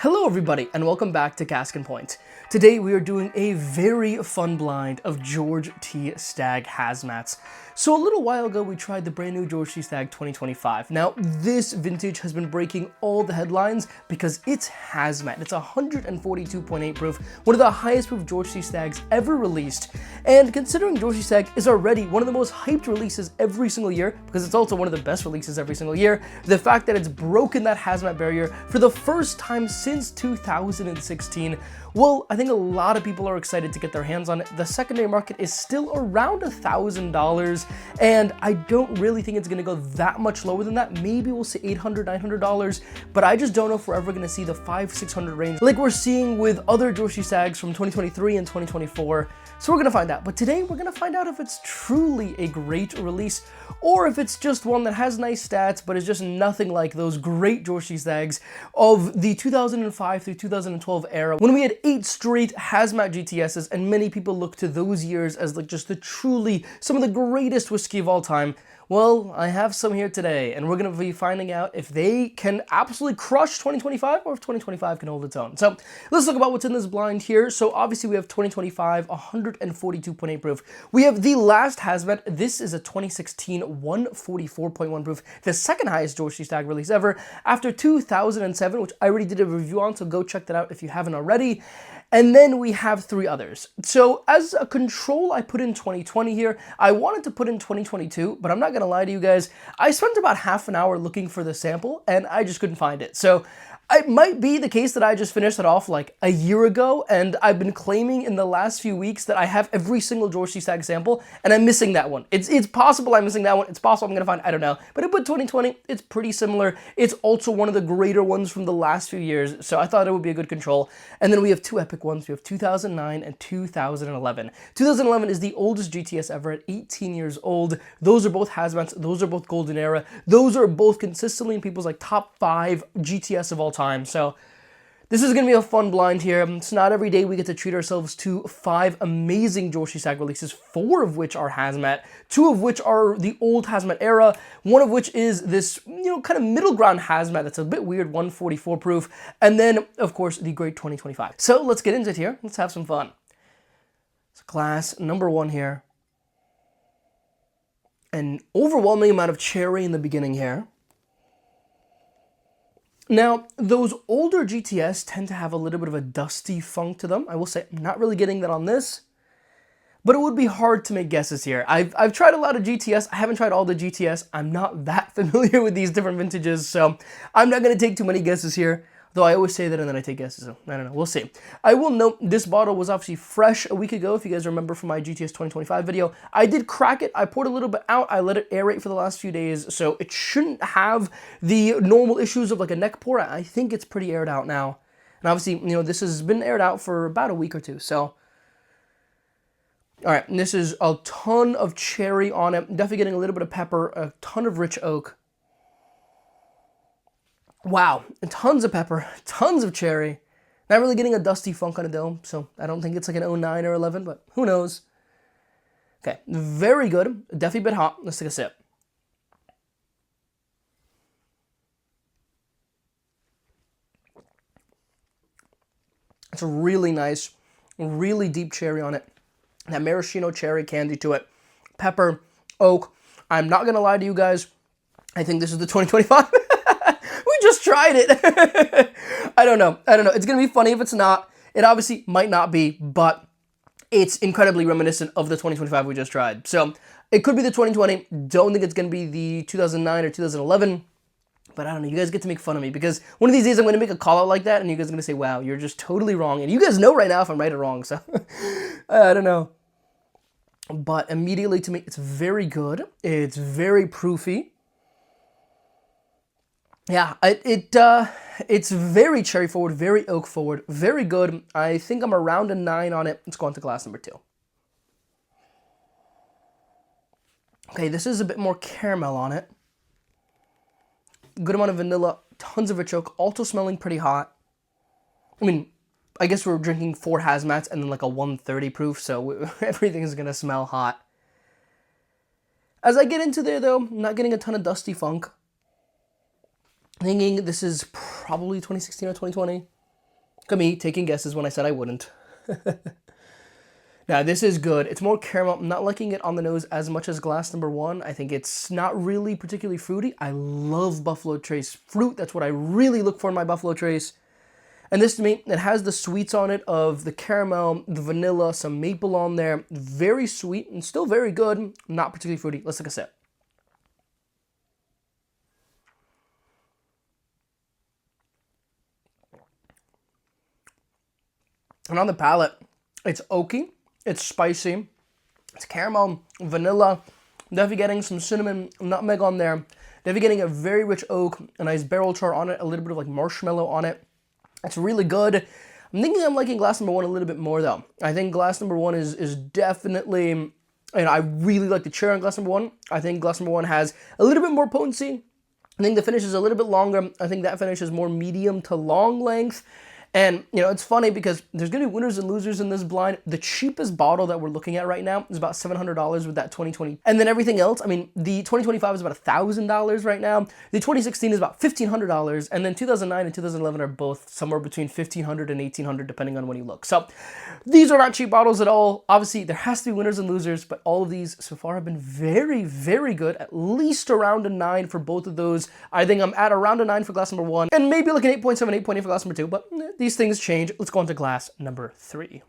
Hello everybody and welcome back to Cask and Point. Today we are doing a very fun blind of George T Stagg hazmats. So a little while ago we tried the brand new George T Stagg 2025. Now this vintage has been breaking all the headlines because it's hazmat. It's 142.8 proof, one of the highest proof George T Staggs ever released. And considering George T Stagg is already one of the most hyped releases every single year, because it's also one of the best releases every single year, the fact that it's broken that hazmat barrier for the first time since 2016, well, I think a lot of people are excited to get their hands on it. The secondary market is still around $1,000, and I don't really think it's gonna go that much lower than that. Maybe we'll see $800, $900, but I just don't know if we're ever gonna see the $500, $600 range like we're seeing with other George T Staggs from 2023 and 2024. So we're gonna find out. But today we're gonna find out if it's truly a great release or if it's just one that has nice stats but is just nothing like those great George T Staggs of the 2005 through 2012 era when we had 8 straight hazmat GTSs, and many people look to those years as like just the truly some of the greatest whiskey of all time. Well, I have some here today, and we're going to be finding out if they can absolutely crush 2025 or if 2025 can hold its own. So let's look about what's in this blind here. So obviously we have 2025, 142.8 proof. We have the last hazmat. This is a 2016 144.1 proof, the second highest George T Stagg release ever after 2007, which I already did a review on, so go check that out if you haven't already. And then we have 3 others. So as a control, I put in 2020 here. I wanted to put in 2022, but I'm not gonna lie to you guys. I spent about half an hour looking for the sample and I just couldn't find it. So it might be the case that I just finished it off like a year ago, and I've been claiming in the last few weeks that I have every single George T Stagg sample, and I'm missing that one. It's possible I'm missing that one. It's possible I'm gonna find, I don't know. But I put 2020, it's pretty similar. It's also one of the greater ones from the last few years, so I thought it would be a good control. And then we have 2 epic ones. We have 2009 and 2011. 2011 is the oldest GTS ever at 18 years old. Those are both hazmats. Those are both golden era. Those are both consistently in people's like top 5 GTS of all time. So this is going to be a fun blind here. It's not every day we get to treat ourselves to 5 amazing George T Stagg releases, 4 of which are hazmat, 2 of which are the old hazmat era, 1 of which is this, kind of middle ground hazmat that's a bit weird, 144 proof, and then, of course, the great 2025. So let's get into it here. Let's have some fun. So class number 1 here. An overwhelming amount of cherry in the beginning here. Now, those older GTS tend to have a little bit of a dusty funk to them. I will say, I'm not really getting that on this, but it would be hard to make guesses here. I've tried a lot of GTS. I haven't tried all the GTS. I'm not that familiar with these different vintages, so I'm not going to take too many guesses here. Though I always say that and then I take guesses, so I don't know, we'll see. I will note this bottle was obviously fresh a week ago, if you guys remember from my GTS 2025 video. I did crack it, I poured a little bit out, I let it aerate for the last few days, so it shouldn't have the normal issues of like a neck pour. I think it's pretty aired out now. And obviously, this has been aired out for about a week or 2, so. All right, and this is a ton of cherry on it, definitely getting a little bit of pepper, a ton of rich oak. Wow, and tons of pepper, tons of cherry. Not really getting a dusty funk on it though, so I don't think it's like an 09 or 11, but who knows. Okay, very good. Definitely a bit hot. Let's take a sip. It's a really nice, really deep cherry on it. That maraschino cherry candy to it. Pepper, oak. I'm not going to lie to you guys. I think this is the 2025. Just tried it. I don't know. It's going to be funny if it's not. It obviously might not be, but it's incredibly reminiscent of the 2025 we just tried. So it could be the 2020. Don't think it's going to be the 2009 or 2011. But I don't know. You guys get to make fun of me because one of these days I'm going to make a call out like that and you guys are going to say, wow, you're just totally wrong. And you guys know right now if I'm right or wrong. So I don't know. But immediately to me, it's very good. It's very proofy. Yeah, it's very cherry forward, very oak forward, very good. I think I'm around a 9 on it. Let's go on to glass number 2. Okay, this is a bit more caramel on it. Good amount of vanilla, tons of rich oak, also smelling pretty hot. I mean, I guess we're drinking 4 hazmats and then like a 130 proof, so everything is going to smell hot. As I get into there though, I'm not getting a ton of dusty funk. Thinking this is probably 2016 or 2020. Look at me taking guesses when I said I wouldn't. Now, this is good. It's more caramel. I'm not liking it on the nose as much as glass number one. I think it's not really particularly fruity. I love Buffalo Trace fruit. That's what I really look for in my Buffalo Trace. And this to me, it has the sweets on it of the caramel, the vanilla, some maple on there. Very sweet and still very good. Not particularly fruity. Let's take a sip. And on the palate, it's oaky. It's spicy, it's caramel, vanilla, definitely getting some cinnamon, nutmeg on there, definitely getting a very rich oak, a nice barrel char on it, a little bit of like marshmallow on it. It's really good. I'm thinking I'm liking glass number one a little bit more though. I think glass number one is definitely, and I really like the cherry on glass number one. I think glass number one has a little bit more potency. I think the finish is a little bit longer. I think that finish is more medium to long length. And, you know, it's funny because there's going to be winners and losers in this blind. The cheapest bottle that we're looking at right now is about $700 with that 2020. And then everything else, I mean, the 2025 is about $1,000 right now. The 2016 is about $1,500. And then 2009 and 2011 are both somewhere between $1,500 and $1,800 depending on when you look. So these are not cheap bottles at all. Obviously, there has to be winners and losers, but all of these so far have been very, very good. At least around a 9 for both of those. I think I'm at around a 9 for glass number one. And maybe like an 8.7, 8.8 for glass number two, but these things change. Let's go on to glass number 3.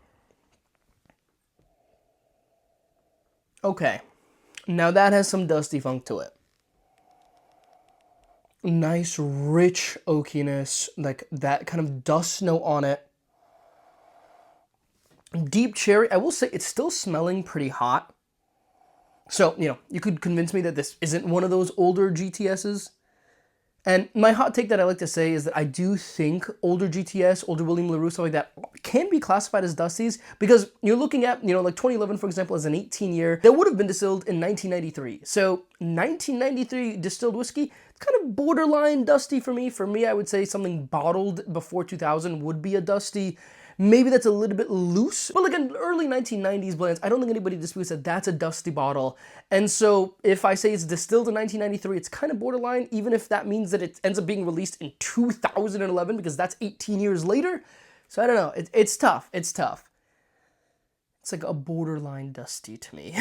Okay, now that has some dusty funk to it. Nice, rich oakiness, like that kind of dust note on it. Deep cherry. I will say it's still smelling pretty hot. So, you know, you could convince me that this isn't one of those older GTSs. And my hot take that I like to say is that I do think older GTS, older William LaRue, stuff like that, can be classified as dusties because you're looking at, you know, like 2011, for example, as an 18-year that would have been distilled in 1993. So 1993 distilled whiskey, it's kind of borderline dusty for me. For me, I would say something bottled before 2000 would be a dusty. Maybe that's a little bit loose, but like in early 1990s blends, I don't think anybody disputes that that's a dusty bottle. And so if I say it's distilled in 1993, it's kind of borderline, even if that means that it ends up being released in 2011, because that's 18 years later. So I don't know, it's tough, it's tough. It's like a borderline dusty to me.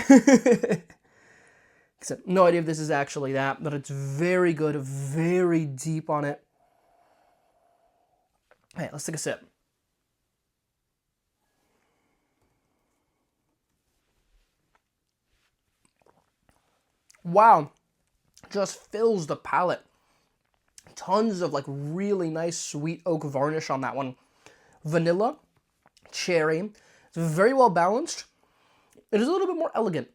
Except no idea if this is actually that, but it's very good, very deep on it. Hey, let's take a sip. Wow, just fills the palate. Tons of like really nice sweet oak varnish on that one. Vanilla, cherry, it's very well balanced. It is a little bit more elegant.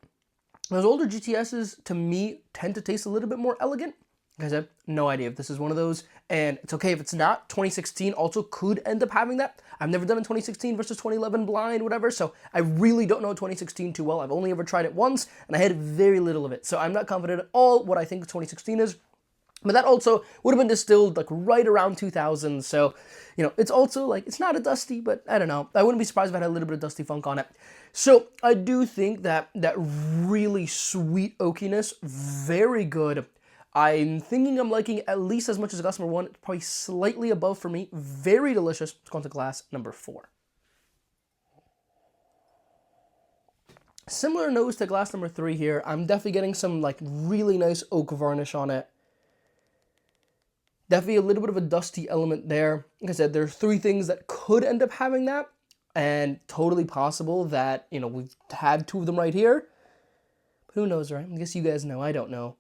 Those older GTSs, to me, tend to taste a little bit more elegant. Like I said, no idea if this is one of those, and it's okay if it's not. 2016 also could end up having that. I've never done a 2016 versus 2011 blind, whatever, so I really don't know 2016 too well. I've only ever tried it once, and I had very little of it, so I'm not confident at all what I think 2016 is. But that also would have been distilled like right around 2000, so, you know, it's also like, it's not a dusty, but I don't know. I wouldn't be surprised if it had a little bit of dusty funk on it. So I do think that that really sweet oakiness, very good. I'm thinking I'm liking at least as much as glass number 1, probably slightly above for me. Very delicious. Let's go on to glass number 4. Similar nose to glass number 3 here. I'm definitely getting some like really nice oak varnish on it. Definitely a little bit of a dusty element there. Like I said, there's 3 things that could end up having that, and totally possible that, you know, we've had 2 of them right here. But who knows, right? I guess you guys know. I don't know.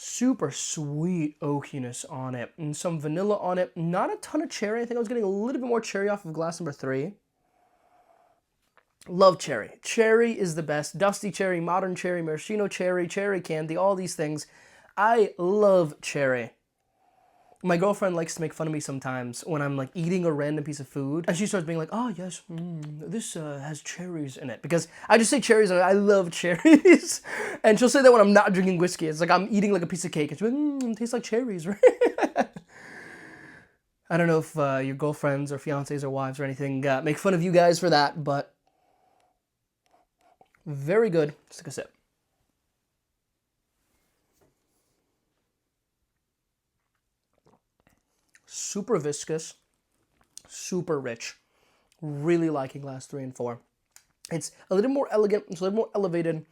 Super sweet oakiness on it, and some vanilla on it. Not a ton of cherry. I think I was getting a little bit more cherry off of glass number 3. Love cherry. Cherry is the best. Dusty cherry, modern cherry, maraschino cherry, cherry candy, all these things. I love cherry. My girlfriend likes to make fun of me sometimes when I'm like eating a random piece of food, and she starts being like, oh yes, this has cherries in it, because I just say cherries and I love cherries. And she'll say that when I'm not drinking whiskey. It's like I'm eating like a piece of cake and she's like, it tastes like cherries, right? I don't know if your girlfriends or fiancés or wives or anything make fun of you guys for that, but very good. Let's take a sip. Super viscous, super rich. Really liking glass 3 and 4. It's a little more elegant, it's a little more elevated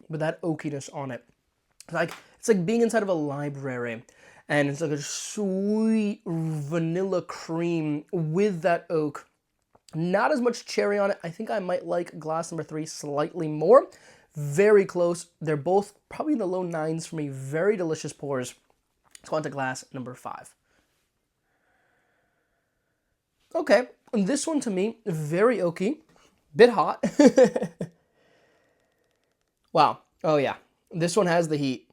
with that oakiness on it. It's like being inside of a library, and it's like a sweet vanilla cream with that oak. Not as much cherry on it. I think I might like glass number 3 slightly more. Very close. They're both probably in the low 9s for me. Very delicious pours. Let's go on to glass number 5. Okay, and this one to me, very oaky. Bit hot. Wow. Oh yeah. This one has the heat.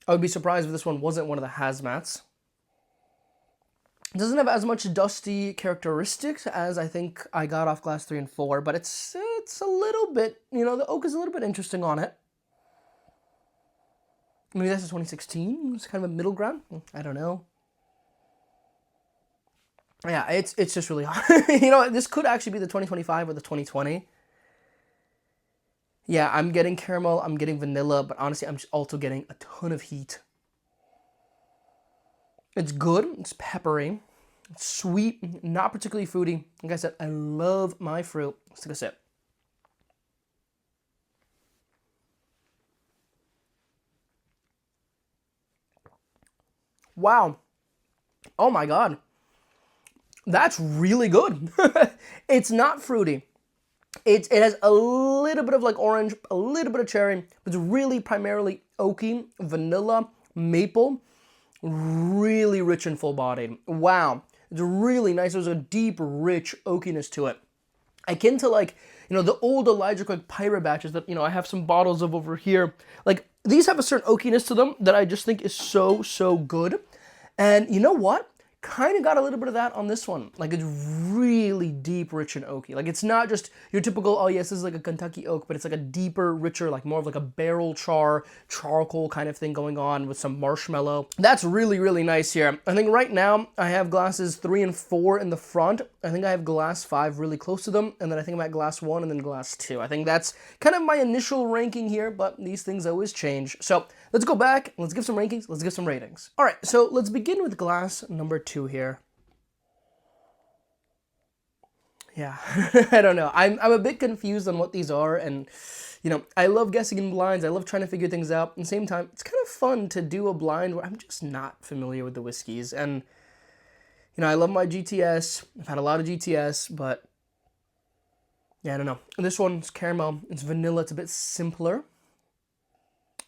I would be surprised if this one wasn't one of the hazmats. It doesn't have as much dusty characteristics as I think I got off glass 3 and 4, but it's a little bit, you know, the oak is a little bit interesting on it. Maybe that's a 2016. It's kind of a middle ground. I don't know. Yeah, it's just really hot. You know, this could actually be the 2025 or the 2020. Yeah, I'm getting caramel, I'm getting vanilla, but honestly, I'm just also getting a ton of heat. It's good, it's peppery, it's sweet, not particularly fruity. Like I said, I love my fruit. Let's take a sip. Wow. Oh my God. That's really good. It's not fruity. It has a little bit of like orange, a little bit of cherry, but it's really primarily oaky, vanilla, maple, really rich and full-bodied. Wow, it's really nice. There's a deep, rich oakiness to it. Akin to like, you know, the old Elijah Craig Pirate batches that, you know, I have some bottles of over here. Like, these have a certain oakiness to them that I just think is so, so good. And you know what? Kind of got a little bit of that on this one. Like, it's really deep, rich, and oaky. Like, it's not just your typical, oh yes, this is like a Kentucky oak, but it's like a deeper, richer, like more of like a barrel charcoal kind of thing going on with some marshmallow. That's really, really nice here. I think right now I have glasses 3 and 4 in the front. I think I have glass 5 really close to them, and then I think I'm at glass 1 and then glass 2. I think that's kind of my initial ranking here, but these things always change. So let's go back, let's give some rankings, let's give some ratings. All right, so let's begin with glass number 2 here. Yeah, I don't know. I'm a bit confused on what these are, and you know, I love guessing in blinds. I love trying to figure things out. At the same time, it's kind of fun to do a blind where I'm just not familiar with the whiskeys. And you know, I love my GTS. I've had a lot of GTS, but yeah, I don't know. This one's caramel. It's vanilla. It's a bit simpler.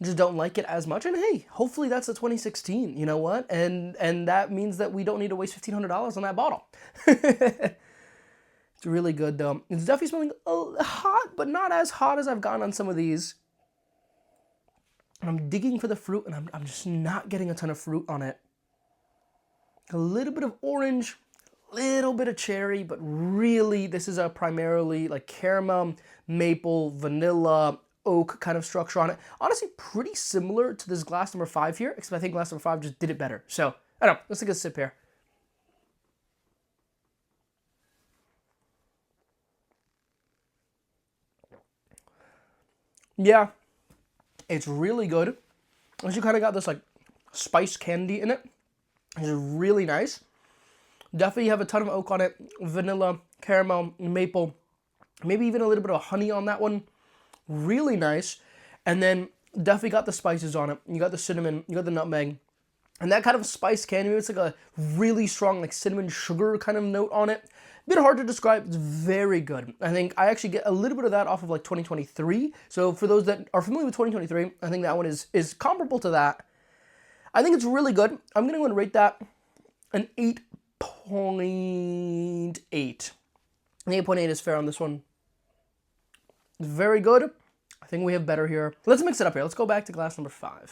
Just don't like it as much. And hey, hopefully that's a 2016. You know what? And that means that we don't need to waste $1,500 on that bottle. It's really good though. It's definitely smelling hot, but not as hot as I've gotten on some of these. I'm digging for the fruit, and I'm just not getting a ton of fruit on it. A little bit of orange, a little bit of cherry, but really this is a primarily like caramel, maple, vanilla, oak kind of structure on it. Honestly, pretty similar to this glass number 5 here, except I think glass number 5 just did it better. So, I don't know. Let's take a sip here. Yeah, it's really good. You kind of got this like spice candy in it. It's really nice. Definitely have a ton of oak on it. Vanilla, caramel, maple, maybe even a little bit of honey on that one. Really nice. And then definitely got the spices on it. You got the cinnamon, you got the nutmeg. And that kind of spice candy, it's like a really strong like cinnamon sugar kind of note on it. Bit hard to describe. It's very good. I think I actually get a little bit of that off of like 2023. So for those that are familiar with 2023, I think that one is comparable to that. I think it's really good. I'm going to go and rate that an 8.8. An 8.8 is fair on this one. Very good. I think we have better here. Let's mix it up here. Let's go back to glass number 5. Like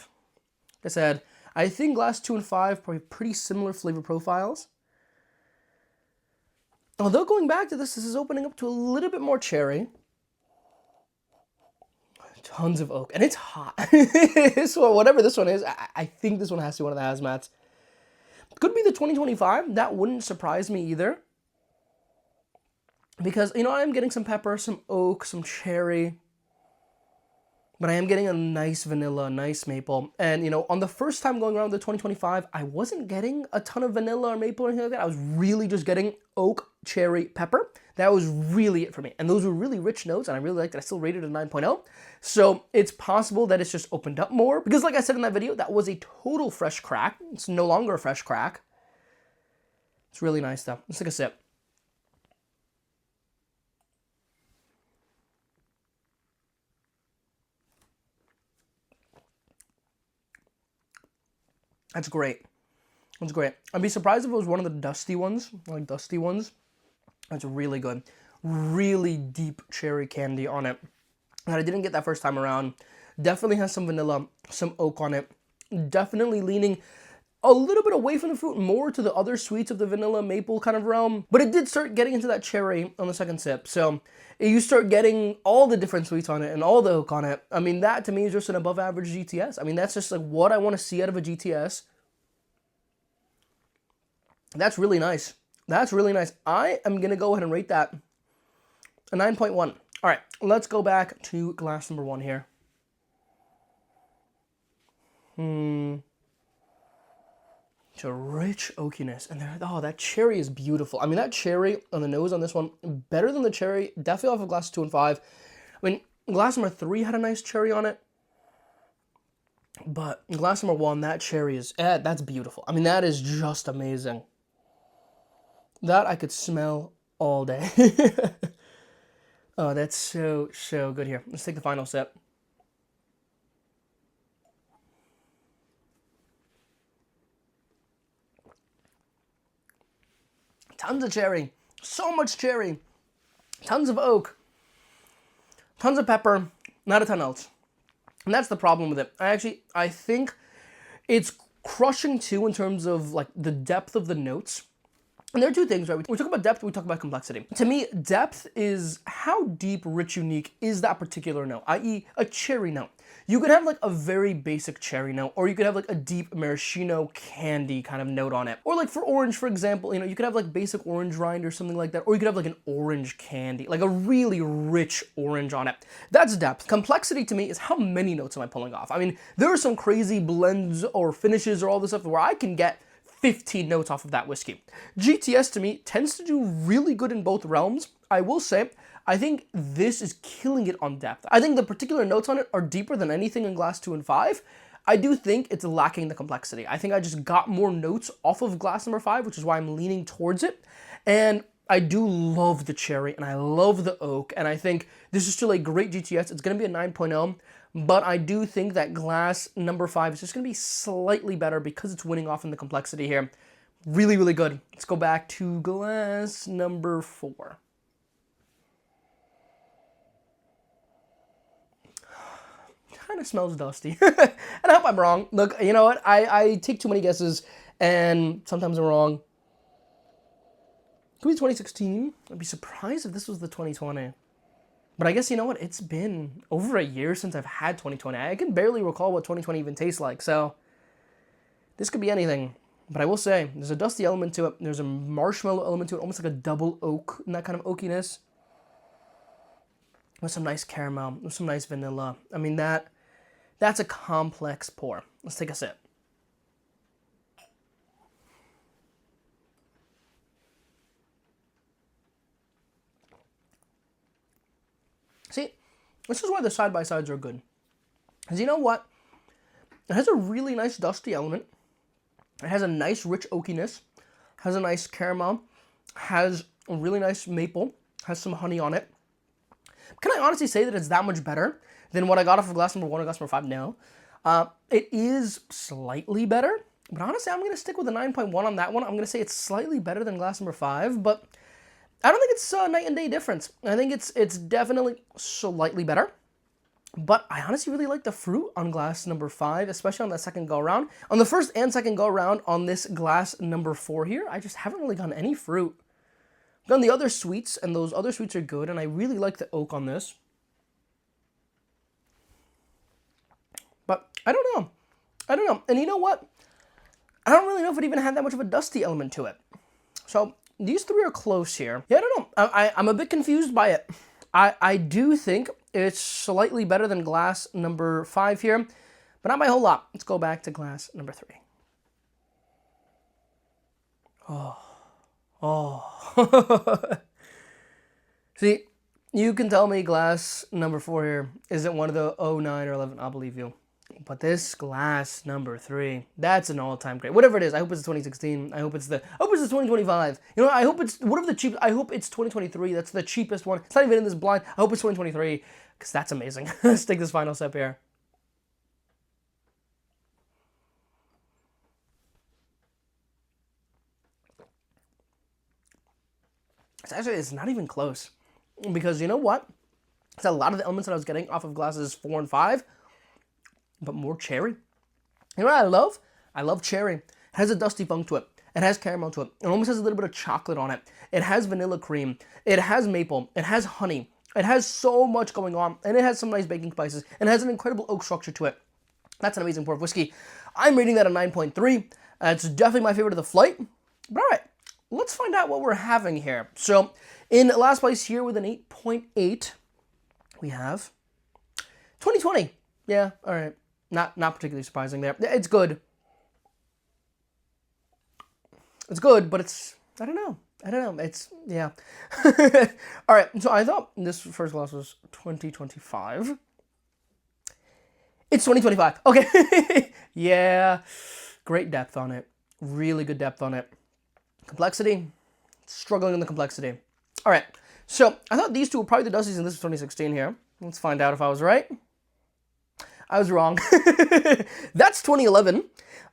I said, I think glass 2 and 5 probably pretty similar flavor profiles. Although going back to this is opening up to a little bit more cherry. Tons of oak. And it's hot. This one, whatever this one is, I think this one has to be one of the hazmats. Could be the 2025. That wouldn't surprise me either. Because, you know, I'm getting some pepper, some oak, some cherry. but I am getting a nice vanilla, a nice maple. And, you know, on the first time going around the 2025, I wasn't getting a ton of vanilla or maple or anything like that. I was really just getting oak, cherry, pepper. That was really it for me. And those were really rich notes, and I really liked it. I still rated it a 9.0. So it's possible that it's just opened up more. Because like I said in that video, that was a total fresh crack. It's no longer a fresh crack. It's really nice though. Let's take a sip. That's great. That's great. I'd be surprised if it was one of the dusty ones, like dusty ones. That's really good. Really deep cherry candy on it that I didn't get that first time around. Definitely has some vanilla, some oak on it. Definitely leaning a little bit away from the fruit, more to the other sweets of the vanilla maple kind of realm. But it did start getting into that cherry on the second sip. So you start getting all the different sweets on it and all the oak on it. I mean, that to me is just an above average GTS. I mean, that's just like what I want to see out of a GTS. That's really nice. That's really nice. I am going to go ahead and rate that a 9.1. All right, let's go back to glass number 1 here. It's a rich oakiness, and there, oh, that cherry is beautiful. I mean, that cherry on the nose on this one, better than the cherry, definitely off of glass 2 and 5. I mean, glass number 3 had a nice cherry on it, but glass number 1, that cherry is, that's beautiful. I mean, that is just amazing. That I could smell all day. Oh, that's so, so good here. Let's take the final sip. Tons of cherry. So much cherry. Tons of oak. Tons of pepper. Not a ton else. And that's the problem with it. I think it's crushing too in terms of like the depth of the notes. And there are two things, right? We talk about depth, we talk about complexity. To me, depth is how deep, rich, unique is that particular note, i.e. a cherry note. You could have like a very basic cherry note, or you could have like a deep maraschino candy kind of note on it. Or like for orange, for example, you know, you could have like basic orange rind or something like that, or you could have like an orange candy, like a really rich orange on it. That's depth. Complexity to me is how many notes am I pulling off? I mean, there are some crazy blends or finishes or all this stuff where I can get 15 notes off of that whiskey. GTS to me tends to do really good in both realms. I will say, I think this is killing it on depth. I think the particular notes on it are deeper than anything in glass 2 and 5. I do think it's lacking the complexity. I think I just got more notes off of glass number 5, which is why I'm leaning towards it. And I do love the cherry and I love the oak. And I think this is still a great GTS. It's going to be a 9.0. But I do think that glass number 5 is just going to be slightly better because it's winning off in the complexity here. Really, really good. Let's go back to glass number 4. Kind of smells dusty. And I hope I'm wrong. Look, you know what? I take too many guesses and sometimes I'm wrong. Could be 2016. I'd be surprised if this was the 2020. But I guess, you know what, it's been over a year since I've had 2020. I can barely recall what 2020 even tastes like, so this could be anything. But I will say, there's a dusty element to it, there's a marshmallow element to it, almost like a double oak, and that kind of oakiness. With some nice caramel, with some nice vanilla. I mean, that's a complex pour. Let's take a sip. See, this is why the side-by-sides are good. Because you know what? It has a really nice dusty element. It has a nice rich oakiness. Has a nice caramel. Has a really nice maple. Has some honey on it. Can I honestly say that it's that much better than what I got off of glass number 1 or glass number 5? No. It is slightly better. But honestly, I'm going to stick with a 9.1 on that one. I'm going to say it's slightly better than glass number 5. But I don't think it's a night and day difference. I think it's definitely slightly better. But I honestly really like the fruit on glass number 5, especially on that second go around. On the first and second go around on this glass number 4 here, I just haven't really gotten any fruit. I've gotten the other sweets, and those other sweets are good, and I really like the oak on this. But I don't know. I don't know. And you know what? I don't really know if it even had that much of a dusty element to it. So these three are close here. Yeah, I don't know. I'm a bit confused by it. I do think It's slightly better than glass number 5 here, but not by a whole lot. Let's go back to glass number 3. Oh. See, you can tell me glass number 4 here isn't one of the 09 or 11. I'll believe you. But this glass number 3, that's an all-time great. Whatever it is, I hope it's 2016. I hope it's 2025. You know, I hope it's whatever the cheap. I hope it's 2023. That's the cheapest one. It's not even in this blind. I hope it's 2023 because that's amazing. Let's take this final step here. It's not even close, because you know what? It's a lot of the elements that I was getting off of glasses 4 and 5, but more cherry. You know what I love? I love cherry. It has a dusty funk to it. It has caramel to it. It almost has a little bit of chocolate on it. It has vanilla cream. It has maple. It has honey. It has so much going on, and it has some nice baking spices, and it has an incredible oak structure to it. That's an amazing pour of whiskey. I'm rating that a 9.3. It's definitely my favorite of the flight. But all right, let's find out what we're having here. So in last place here with an 8.8, we have 2020. Yeah, all right. Not particularly surprising there. It's good. It's good, but it's, I don't know. It's, yeah. All right, so I thought this first glass was 2025. It's 2025. Okay. Yeah. Great depth on it. Really good depth on it. Complexity. Struggling in the complexity. All right. So I thought these two were probably the Dusties, and this is 2016 here. Let's find out if I was right. I was wrong. That's 2011.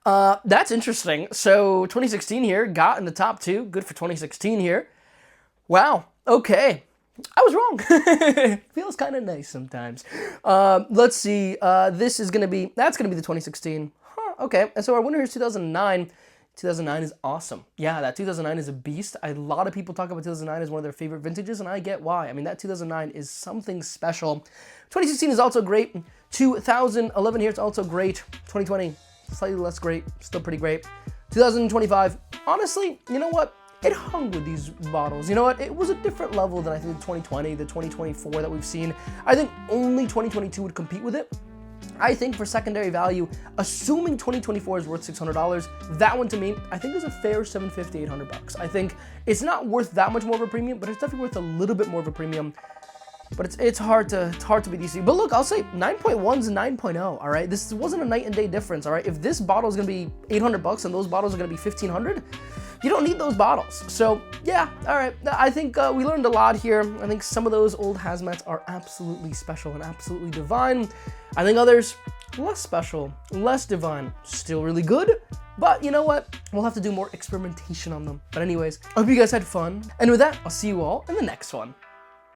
That's interesting. So 2016 here got in the top 2. Good for 2016 here. Wow. Okay. I was wrong. Feels kind of nice sometimes. Let's see. This is going to be, that's going to be the 2016. Huh, okay. And so our winner is 2009. 2009 is awesome. Yeah, that 2009 is a beast. A lot of people talk about 2009 as one of their favorite vintages, and I get why. I mean, that 2009 is something special. 2016 is also great. 2011 here is also great. 2020, slightly less great, still pretty great. 2025, honestly, you know what? It hung with these bottles. You know what? It was a different level than I think the 2020, the 2024 that we've seen. I think only 2022 would compete with it. I think for secondary value, assuming 2024 is worth $600, that one to me, I think is a fair $750, $800. I think it's not worth that much more of a premium, but it's definitely worth a little bit more of a premium. But it's hard to be DC. But look, I'll say 9.1's 9.0. All right, this wasn't a night and day difference. All right, if this bottle is gonna be $800 and those bottles are gonna be $1,500, you don't need those bottles. So yeah, all right. I think we learned a lot here. I think some of those old hazmats are absolutely special and absolutely divine. I think others, less special, less divine, still really good. But you know what? We'll have to do more experimentation on them. But anyways, I hope you guys had fun. And with that, I'll see you all in the next one.